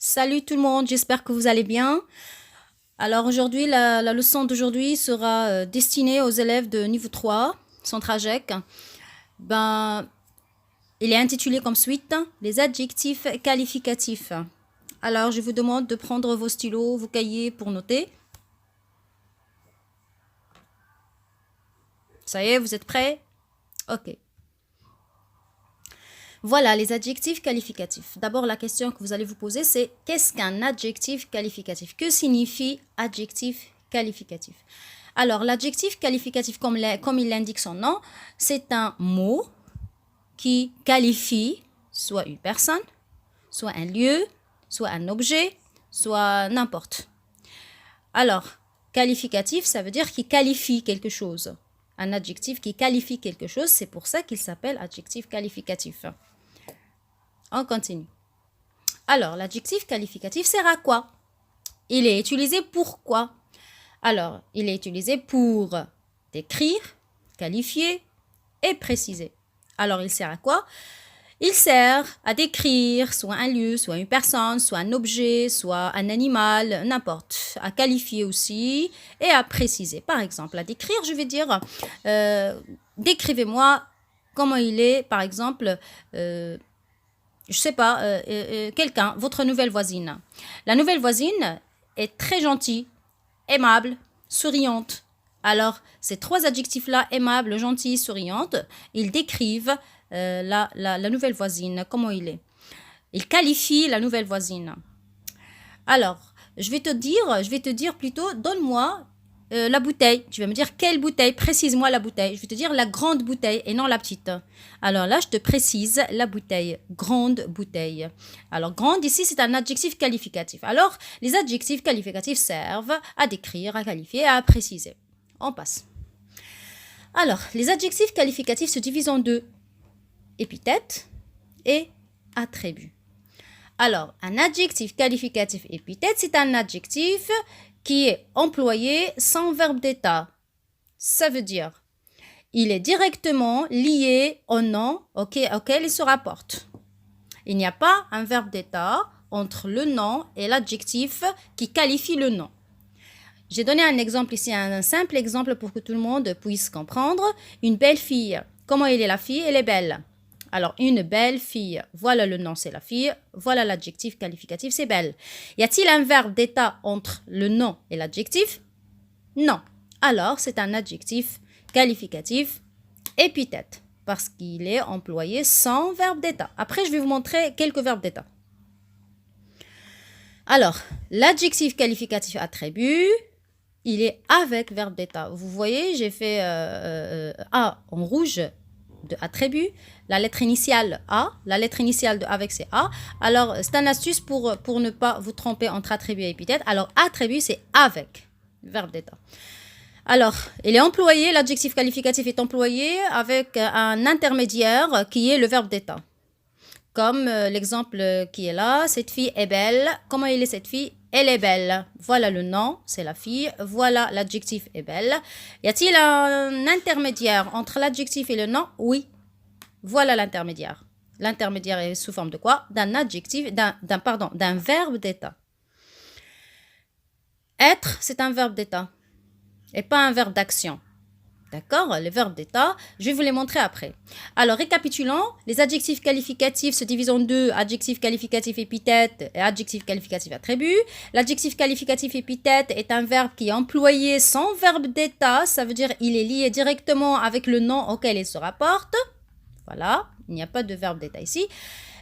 Salut tout le monde, j'espère que vous allez bien. Alors aujourd'hui, la leçon d'aujourd'hui sera destinée aux élèves de niveau 3, Centrajec. Il est intitulé comme suite, les adjectifs qualificatifs. Alors je vous demande de prendre vos stylos, vos cahiers pour noter. Ça y est, vous êtes prêts? Ok. Voilà les adjectifs qualificatifs. D'abord, la question que vous allez vous poser, c'est qu'est-ce qu'un adjectif qualificatif? Que signifie adjectif qualificatif? Alors, l'adjectif qualificatif, comme il l'indique son nom, c'est un mot qui qualifie soit une personne, soit un lieu, soit un objet, soit n'importe. Alors, qualificatif, ça veut dire qu'il qualifie quelque chose. Un adjectif qui qualifie quelque chose, c'est pour ça qu'il s'appelle adjectif qualificatif. On continue. Alors, l'adjectif qualificatif sert à quoi? Il est utilisé pour quoi? Alors, il est utilisé pour décrire, qualifier et préciser. Alors, il sert à quoi? Il sert à décrire soit un lieu, soit une personne, soit un objet, soit un animal, n'importe. À qualifier aussi et à préciser. Par exemple, à décrire, je vais dire, décrivez-moi comment il est, par exemple, je sais pas, quelqu'un, votre nouvelle voisine. La nouvelle voisine est très gentille, aimable, souriante. Alors, ces trois adjectifs-là, aimable, gentille, souriante, ils décrivent la nouvelle voisine, comment il est. Ils qualifient la nouvelle voisine. Alors, je vais te dire plutôt, donne-moi la bouteille. Tu vas me dire quelle bouteille, précise-moi la bouteille. Je vais te dire la grande bouteille et non la petite. Alors là, je te précise la bouteille, grande bouteille. Alors, grande ici, c'est un adjectif qualificatif. Alors, les adjectifs qualificatifs servent à décrire, à qualifier, à préciser. On passe. Alors, les adjectifs qualificatifs se divisent en deux, épithète et attribut. Alors, un adjectif qualificatif épithète, c'est un adjectif qui est employé sans verbe d'état. Ça veut dire, il est directement lié au nom auquel il se rapporte. Il n'y a pas un verbe d'état entre le nom et l'adjectif qui qualifie le nom. J'ai donné un exemple ici, un simple exemple pour que tout le monde puisse comprendre. Une belle fille. Comment elle est la fille? Elle est belle. Alors, une belle fille, voilà le nom, c'est la fille. Voilà l'adjectif qualificatif, c'est belle. Y a-t-il un verbe d'état entre le nom et l'adjectif? Non. Alors, c'est un adjectif qualificatif épithète parce qu'il est employé sans verbe d'état. Après, je vais vous montrer quelques verbes d'état. Alors, l'adjectif qualificatif attribut, il est avec verbe d'état. Vous voyez, j'ai fait A en rouge de attribut, la lettre initiale A, la lettre initiale de avec c'est A. Alors, c'est une astuce pour ne pas vous tromper entre attribut et épithète. Alors, attribut, c'est avec, verbe d'état. Alors, il est employé, l'adjectif qualificatif est employé avec un intermédiaire qui est le verbe d'état. Comme l'exemple qui est là, cette fille est belle. Comment elle est cette fille? Elle est belle. Voilà le nom, c'est la fille. Voilà l'adjectif est belle. Y a-t-il un intermédiaire entre l'adjectif et le nom? Oui. Voilà l'intermédiaire. L'intermédiaire est sous forme de quoi? D'un adjectif, d'un verbe d'état. Être, c'est un verbe d'état et pas un verbe d'action. D'accord? Les verbes d'état, je vais vous les montrer après. Alors, récapitulons, les adjectifs qualificatifs se divisent en deux, adjectif qualificatif épithète et adjectif qualificatif attribut. L'adjectif qualificatif épithète est un verbe qui est employé sans verbe d'état, ça veut dire il est lié directement avec le nom auquel il se rapporte. Voilà, il n'y a pas de verbe d'état ici.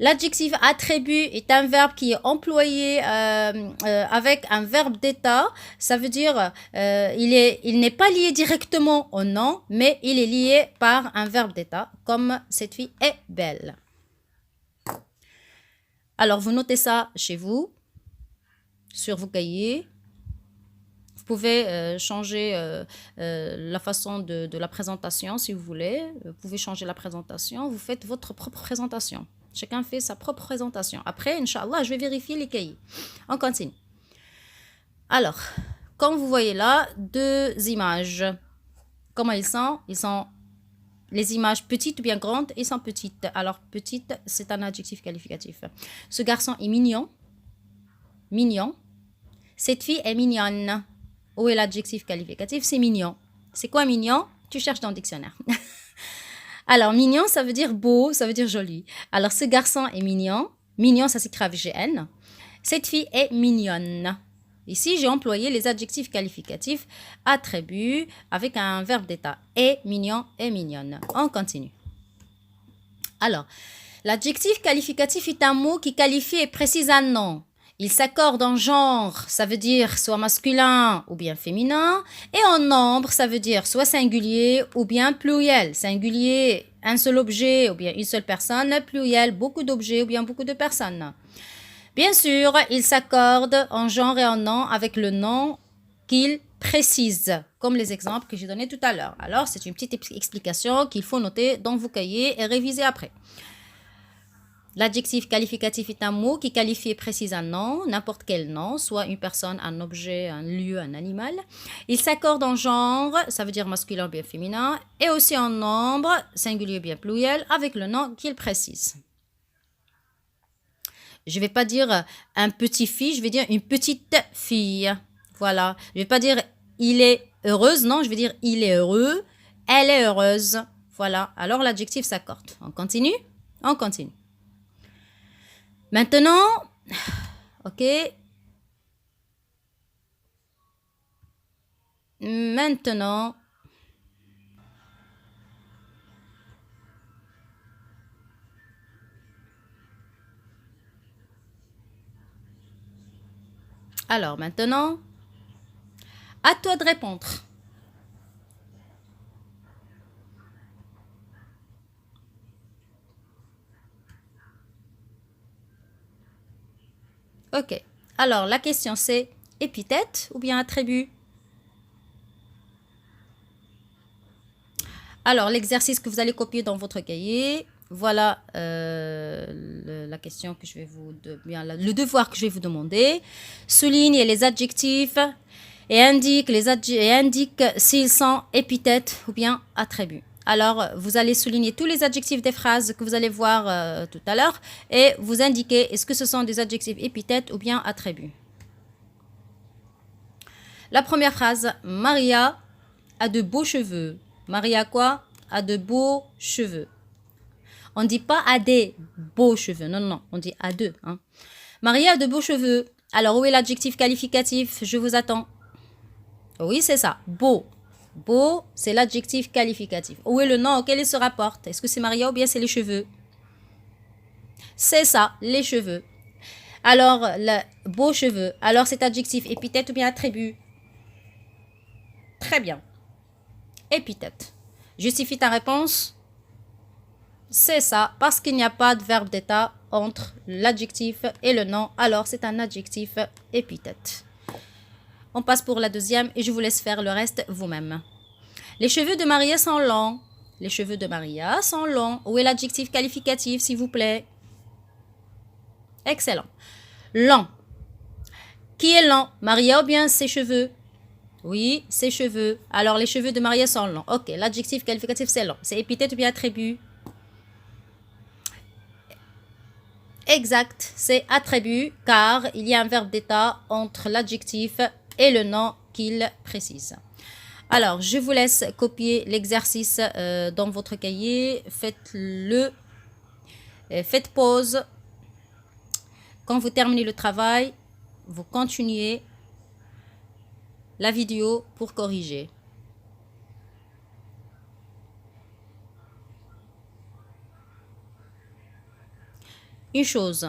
L'adjectif attribut est un verbe qui est employé avec un verbe d'état. Ça veut dire il n'est pas lié directement au nom, mais il est lié par un verbe d'état, comme cette fille est belle. Alors, vous notez ça chez vous, sur vos cahiers. Vous pouvez changer la façon de la présentation si vous voulez. Vous pouvez changer la présentation. Vous faites votre propre présentation. Chacun fait sa propre présentation. Après, Inch'Allah, je vais vérifier les cahiers. On continue. Alors, comme vous voyez là, deux images. Comment ils sont? Ils sont les images petites ou bien grandes, ils sont petites. Alors, petite, c'est un adjectif qualificatif. Ce garçon est mignon. mignon. Cette fille est mignonne. Où est l'adjectif qualificatif? C'est mignon. C'est quoi mignon? Tu cherches dans le dictionnaire. Alors, mignon, ça veut dire beau, ça veut dire joli. Alors, ce garçon est mignon. Mignon, ça s'écrit avec GN. Cette fille est mignonne. Ici, j'ai employé les adjectifs qualificatifs attributs avec un verbe d'état. Est mignon et mignonne. On continue. Alors, l'adjectif qualificatif est un mot qui qualifie et précise un nom. Il s'accorde en genre, ça veut dire soit masculin ou bien féminin, et en nombre, ça veut dire soit singulier ou bien pluriel. Singulier, un seul objet ou bien une seule personne, pluriel, beaucoup d'objets ou bien beaucoup de personnes. Bien sûr, il s'accorde en genre et en nom avec le nom qu'il précise, comme les exemples que j'ai donnés tout à l'heure. Alors, c'est une petite explication qu'il faut noter dans vos cahiers et réviser après. L'adjectif qualificatif est un mot qui qualifie et précise un nom, n'importe quel nom, soit une personne, un objet, un lieu, un animal. Il s'accorde en genre, ça veut dire masculin ou bien féminin, et aussi en nombre, singulier ou bien pluriel, avec le nom qu'il précise. Je ne vais pas dire un petit fille, je vais dire une petite fille. Voilà. Je ne vais pas dire il est heureuse, non, je vais dire il est heureux, elle est heureuse. Voilà. Alors l'adjectif s'accorde. On continue? On continue. Maintenant, ok. Maintenant, alors maintenant, à toi de répondre. Ok. Alors, la question c'est épithète ou bien attribut? Alors, l'exercice que vous allez copier dans votre cahier, voilà la question que je vais le devoir que je vais vous demander. Souligne les adjectifs et indique s'ils sont épithètes ou bien attributs. Alors, vous allez souligner tous les adjectifs des phrases que vous allez voir tout à l'heure et vous indiquer est-ce que ce sont des adjectifs épithètes ou bien attributs. La première phrase, Maria a de beaux cheveux. Maria quoi? A de beaux cheveux. On ne dit pas a des beaux cheveux. Non, non, on dit a deux. Hein. Maria a de beaux cheveux. Alors, où est l'adjectif qualificatif? Je vous attends. Oui, c'est ça. Beau. Beau, c'est l'adjectif qualificatif. Où est le nom auquel il se rapporte? Est-ce que c'est Maria ou bien c'est les cheveux? C'est ça, les cheveux. Alors, le beaux cheveux. Alors, cet adjectif épithète ou bien attribut? Très bien. Épithète. Justifie ta réponse? C'est ça, parce qu'il n'y a pas de verbe d'état entre l'adjectif et le nom. Alors, c'est un adjectif épithète. On passe pour la deuxième et je vous laisse faire le reste vous-même. Les cheveux de Maria sont longs. Les cheveux de Maria sont longs. Où est l'adjectif qualificatif, s'il vous plaît? Excellent. Long. Qui est long? Maria ou bien ses cheveux? Oui, ses cheveux. Alors, les cheveux de Maria sont longs. Ok, l'adjectif qualificatif, c'est long. C'est épithète ou bien attribut? Exact, c'est attribut car il y a un verbe d'état entre l'adjectif et le nom qu'il précise. Alors, je vous laisse copier l'exercice dans votre cahier. Faites-le. Faites pause. Quand vous terminez le travail, vous continuez la vidéo pour corriger. Une chose.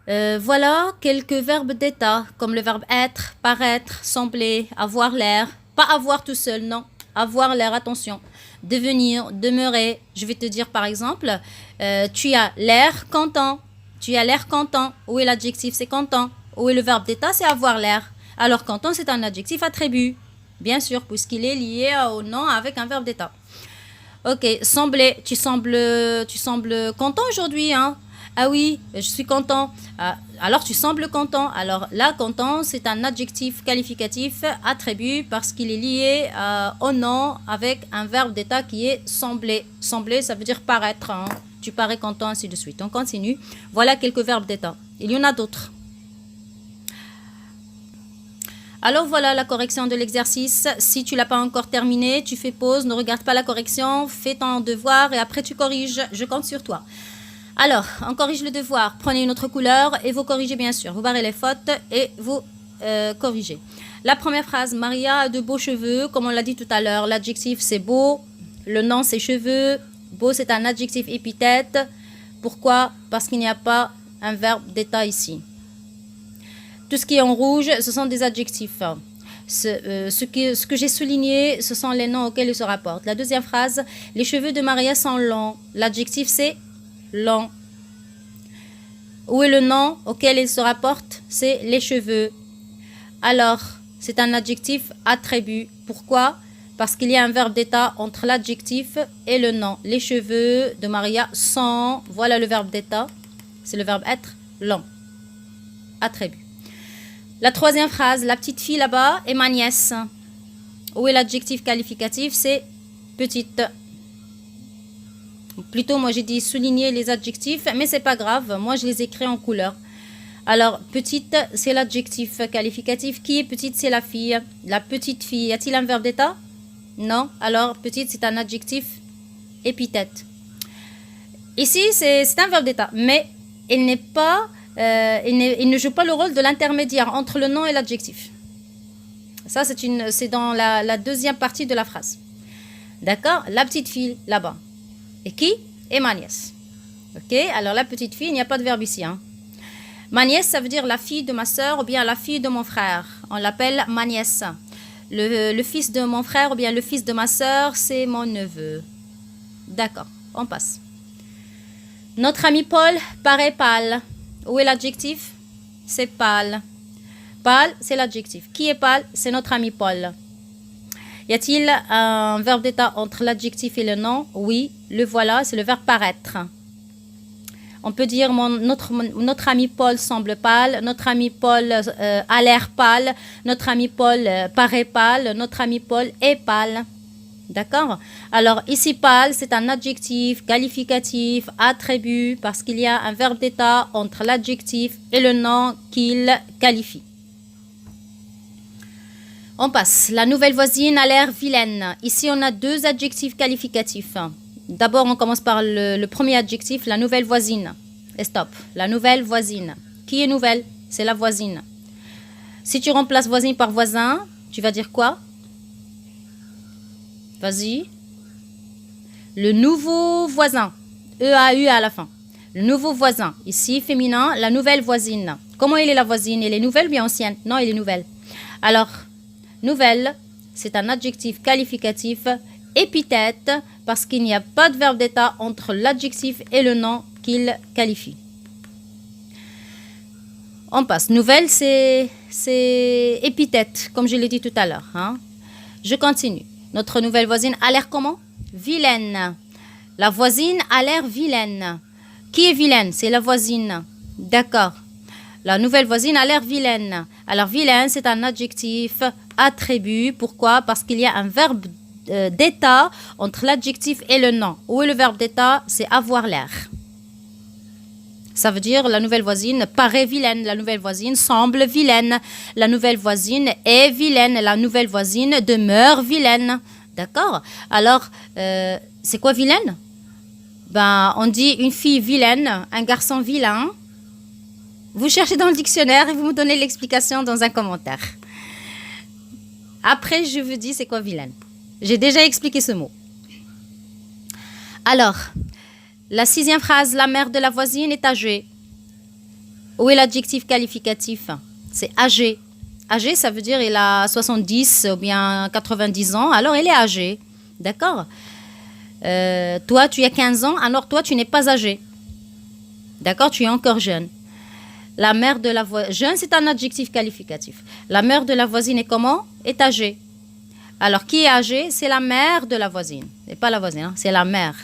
Voilà quelques verbes d'état, comme le verbe être, paraître, sembler, avoir l'air. Pas avoir tout seul, non. Avoir l'air, attention. Devenir, demeurer. Je vais te dire par exemple, tu as l'air content. Tu as l'air content. Où est l'adjectif? C'est content. Où est le verbe d'état? C'est avoir l'air. Alors content, c'est un adjectif attribut. Bien sûr, puisqu'il est lié au nom avec un verbe d'état. Ok, sembler. Tu sembles content aujourd'hui, hein? Ah oui, je suis content. Alors, tu sembles content. Alors, là, content, c'est un adjectif qualificatif attribut parce qu'il est lié au nom avec un verbe d'état qui est sembler. Sembler, ça veut dire paraître. Hein. Tu parais content, ainsi de suite. On continue. Voilà quelques verbes d'état. Il y en a d'autres. Alors voilà la correction de l'exercice. Si tu l'as pas encore terminé, tu fais pause, ne regarde pas la correction, fais ton devoir et après tu corriges. Je compte sur toi. Alors, on corrige le devoir. Prenez une autre couleur et vous corrigez bien sûr. Vous barrez les fautes et vous corrigez. La première phrase, Maria a de beaux cheveux. Comme on l'a dit tout à l'heure, l'adjectif c'est beau. Le nom c'est cheveux. Beau c'est un adjectif épithète. Pourquoi? Parce qu'il n'y a pas un verbe d'état ici. Tout ce qui est en rouge, ce sont des adjectifs. Ce que j'ai souligné, ce sont les noms auxquels ils se rapportent. La deuxième phrase, les cheveux de Maria sont longs. L'adjectif, c'est long. Où est le nom auquel il se rapporte? C'est les cheveux. Alors, c'est un adjectif attribut. Pourquoi? Parce qu'il y a un verbe d'état entre l'adjectif et le nom. Les cheveux de Maria sont, voilà le verbe d'état, c'est le verbe être, long. Attribut. La troisième phrase, la petite fille là-bas est ma nièce. Où est l'adjectif qualificatif? C'est petite. Plutôt, moi j'ai dit souligner les adjectifs, mais c'est pas grave. Moi je les écris en couleur. Alors, petite, c'est l'adjectif qualificatif. Qui est petite? C'est la fille. La petite fille, y a-t-il un verbe d'état? Non. Alors, petite, c'est un adjectif épithète. Ici, c'est un verbe d'état, mais il n'est pas... il ne joue pas le rôle de l'intermédiaire entre le nom et l'adjectif. Ça, c'est dans la deuxième partie de la phrase. D'accord? La petite fille, là-bas. Et qui? Et ma nièce. Ok? Alors, la petite fille, il n'y a pas de verbe ici. Hein. Ma nièce, ça veut dire la fille de ma soeur ou bien la fille de mon frère. On l'appelle ma nièce. Le fils de mon frère ou bien le fils de ma soeur, c'est mon neveu. D'accord, on passe. Notre ami Paul paraît pâle. Où est l'adjectif? C'est pâle. Pâle, c'est l'adjectif. Qui est pâle? C'est notre ami Paul. Y a-t-il un verbe d'état entre l'adjectif et le nom? Oui, le voilà, c'est le verbe paraître. On peut dire notre ami Paul semble pâle, notre ami Paul a l'air pâle, notre ami Paul paraît pâle, notre ami Paul est pâle. D'accord? Alors, ici, pâle, c'est un adjectif qualificatif, attribut, parce qu'il y a un verbe d'état entre l'adjectif et le nom qu'il qualifie. On passe. La nouvelle voisine a l'air vilaine. Ici, on a deux adjectifs qualificatifs. D'abord, on commence par le premier adjectif, la nouvelle voisine. Et stop. La nouvelle voisine. Qui est nouvelle? C'est la voisine. Si tu remplaces voisine par voisin, tu vas dire quoi? Vas-y. Le nouveau voisin. E-A-U à la fin. Le nouveau voisin. Ici, féminin, la nouvelle voisine. Comment elle est la voisine? Elle est nouvelle ou bien ancienne? Non, elle est nouvelle. Alors, nouvelle, c'est un adjectif qualificatif épithète parce qu'il n'y a pas de verbe d'état entre l'adjectif et le nom qu'il qualifie. On passe. Nouvelle, c'est épithète, comme je l'ai dit tout à l'heure. Hein. Je continue. Notre nouvelle voisine a l'air comment? Vilaine. La voisine a l'air vilaine. Qui est vilaine? C'est la voisine. D'accord. La nouvelle voisine a l'air vilaine. Alors, vilaine, c'est un adjectif attribut. Pourquoi? Parce qu'il y a un verbe d'état entre l'adjectif et le nom. Où est le verbe d'état? C'est avoir l'air. Ça veut dire la nouvelle voisine paraît vilaine, la nouvelle voisine semble vilaine, la nouvelle voisine est vilaine, la nouvelle voisine demeure vilaine. D'accord? Alors, c'est quoi vilaine? Ben, on dit une fille vilaine, un garçon vilain. Vous cherchez dans le dictionnaire et vous me donnez l'explication dans un commentaire. Après, je vous dis c'est quoi vilaine. J'ai déjà expliqué ce mot. Alors, la sixième phrase, la mère de la voisine est âgée. Où est l'adjectif qualificatif? C'est âgée. Âgée, ça veut dire il a 70 ou bien 90 ans, alors elle est âgée. D'accord? Toi, tu as 15 ans, alors toi, tu n'es pas âgé. D'accord? Tu es encore jeune. La mère de la voisine... Jeune, c'est un adjectif qualificatif. La mère de la voisine est comment? Est âgée. Alors, qui est âgée? C'est la mère de la voisine. C'est pas la voisine, hein? C'est la mère.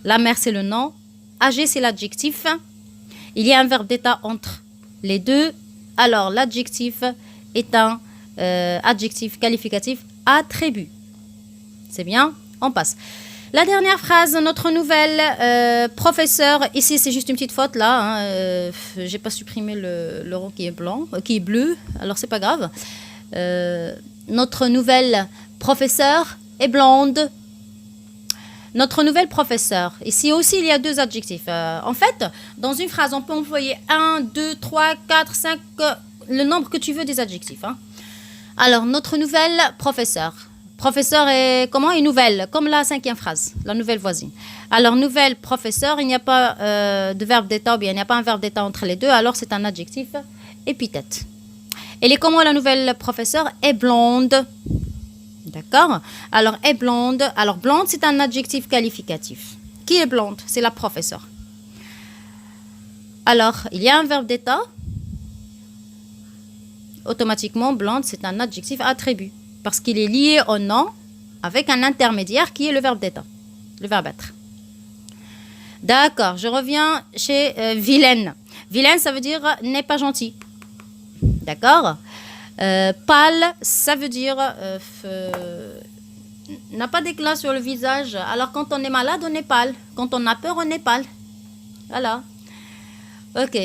La mère, c'est le nom. Âgée, c'est l'adjectif. Il y a un verbe d'état entre les deux. Alors, l'adjectif est un adjectif qualificatif attribut. C'est bien? On passe. La dernière phrase, notre nouvelle professeur. Ici, c'est juste une petite faute là. Hein, j'ai pas supprimé le rond qui est blanc, qui est bleu. Alors, c'est pas grave. Notre nouvelle professeure est blonde. Notre nouvelle professeure. Ici aussi, il y a deux adjectifs. En fait, dans une phrase, on peut employer 1, 2, 3, 4, 5, le nombre que tu veux des adjectifs. Hein. Alors, notre nouvelle professeure. Professeur est comment? Est nouvelle, comme la cinquième phrase, la nouvelle voisine. Alors, nouvelle professeur, il n'y a pas de verbe d'état, ou bien il n'y a pas un verbe d'état entre les deux, alors c'est un adjectif épithète. Elle est comment la nouvelle professeure? Est blonde. D'accord? Alors, est blonde. Alors, blonde, c'est un adjectif qualificatif. Qui est blonde? C'est la professeure. Alors, il y a un verbe d'état. Automatiquement, blonde, c'est un adjectif attribut. Parce qu'il est lié au nom avec un intermédiaire qui est le verbe d'état. Le verbe être. D'accord, je reviens chez vilaine. Vilaine, ça veut dire n'est pas gentil. D'accord? Pâle, ça veut dire n'a pas d'éclat sur le visage. Alors, quand on est malade, on est pâle. Quand on a peur, on est pâle. Voilà. Ok,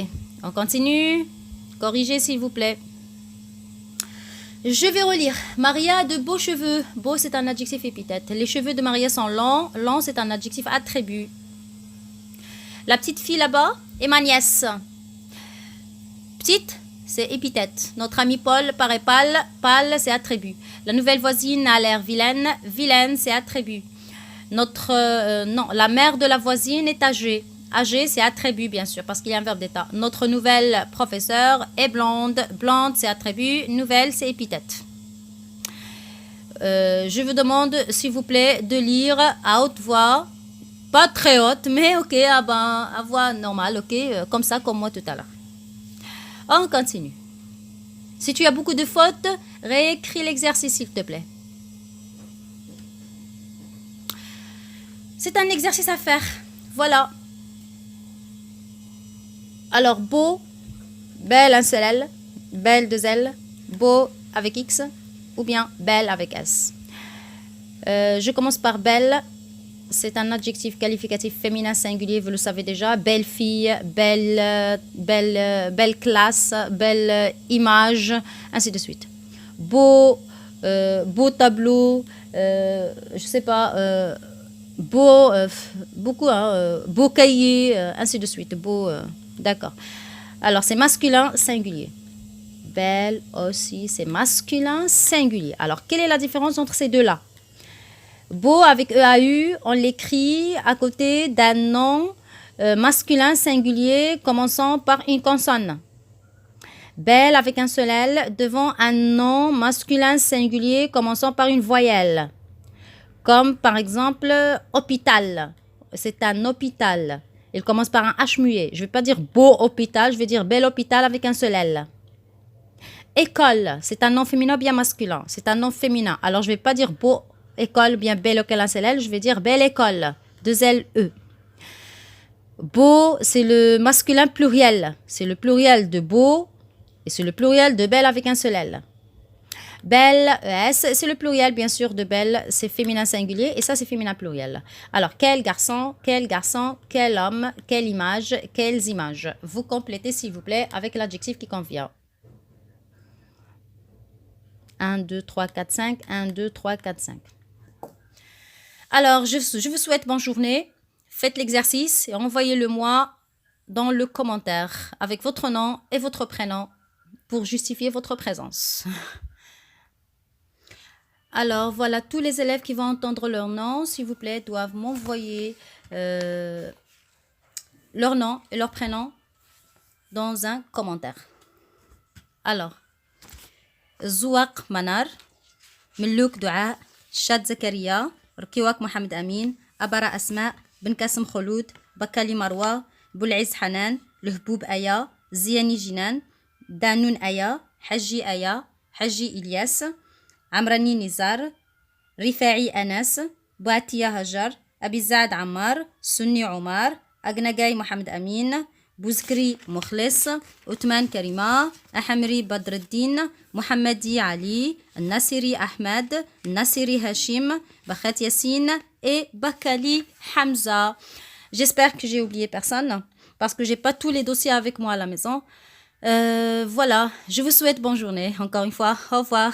on continue. Corrigez, s'il vous plaît. Je vais relire. Maria a de beaux cheveux. Beau, c'est un adjectif épithète. Les cheveux de Maria sont longs. Long, c'est un adjectif attribut. La petite fille là-bas est ma nièce. Petite, c'est épithète. Notre ami Paul paraît pâle. Pâle, c'est attribut. La nouvelle voisine a l'air vilaine. Vilaine, c'est attribut. Non, la mère de la voisine est âgée. Âgée, c'est attribut, bien sûr, parce qu'il y a un verbe d'état. Notre nouvelle professeure est blonde. Blonde, c'est attribut. Nouvelle, c'est épithète. Je vous demande, s'il vous plaît, de lire à haute voix. Pas très haute, mais ok, à voix normale, ok, comme ça, comme moi tout à l'heure. On continue. Si tu as beaucoup de fautes, réécris l'exercice, s'il te plaît. C'est un exercice à faire. Voilà. Alors, beau, belle, un seul L, belle, deux L, beau avec X, ou bien belle avec S. Je commence par belle. C'est un adjectif qualificatif féminin singulier, vous le savez déjà. Belle fille, belle classe, belle image, ainsi de suite. Beau, beau tableau, je sais pas, beau, beaucoup, hein, beau cahier, ainsi de suite. Beau, d'accord. Alors, c'est masculin singulier. Belle aussi, c'est masculin singulier. Alors, quelle est la différence entre ces deux-là? Beau avec EAU, on l'écrit à côté d'un nom masculin singulier commençant par une consonne. Belle avec un seul L devant un nom masculin singulier commençant par une voyelle. Comme par exemple hôpital. C'est un hôpital. Il commence par un H muet. Je ne vais pas dire beau hôpital, je vais dire bel hôpital avec un seul L. École, c'est un nom féminin bien masculin. C'est un nom féminin. Alors je ne vais pas dire beau école, bien belle école, un seul L, je vais dire belle école, deux L, E. Beau, c'est le masculin pluriel. C'est le pluriel de beau et c'est le pluriel de belle avec un seul L. Belle, ES, c'est le pluriel, bien sûr, de belle, c'est féminin singulier et ça, c'est féminin pluriel. Alors, quel garçon, quel homme, quelle image, quelles images. Vous complétez, s'il vous plaît, avec l'adjectif qui convient. 1, 2, 3, 4, 5. 1, 2, 3, 4, 5. Alors, je vous souhaite bonne journée. Faites l'exercice et envoyez-le-moi dans le commentaire avec votre nom et votre prénom pour justifier votre présence. Alors, voilà, tous les élèves qui vont entendre leur nom, s'il vous plaît, doivent m'envoyer leur nom et leur prénom dans un commentaire. Alors, Zouak Manar, Melouk Dua, Chad Zakaria, ركيواك محمد أمين أبرا أسماء بن كاسم خلود بكالي مروة بولعز حنان لهبوب آيا زياني جنان دانون آيا حجي آيا حجي إلياس عمراني نزار رفاعي أنس بواتيا هجر أبي زاد عمار سني عمار أجنجاي محمد أمين بوزكري مخلص أتمان كريمة أحمري بدر الدين محمدي علي الناصري أحمد الناصري هاشم Bakhat Yassine et Bakali Hamza. J'espère que j'ai oublié personne parce que j'ai pas tous les dossiers avec moi à la maison. Voilà, je vous souhaite bonne journée. Encore une fois, au revoir.